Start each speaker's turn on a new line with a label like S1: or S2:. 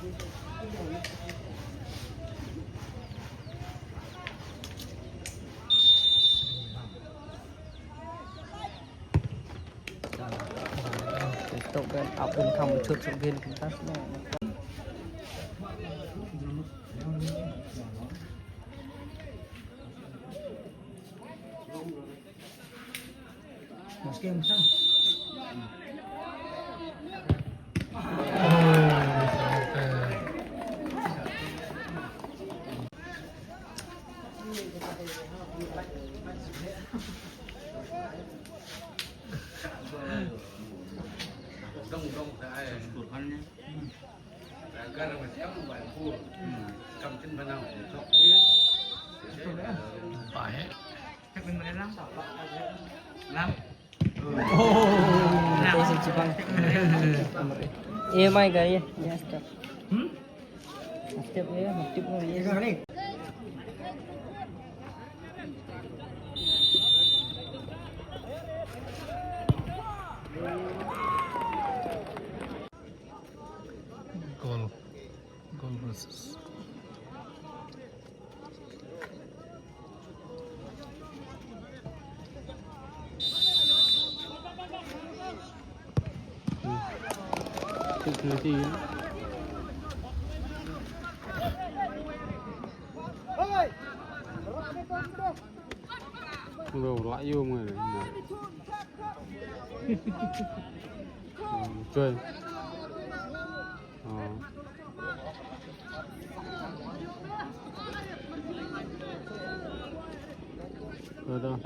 S1: Tốc độ ảo bên không chụp chụp viên chúng ta sẽ một game xong
S2: đông cái tụt ăn nhé cái là mình kéo một vài khu cầm chân bên nào chọc phải hết chắc mình mới lắm lắm
S1: Đây xin chị Bang EMI kali ya ya step step ya step ya
S3: Goal versus security đồ lại vô người này chơi rồi đó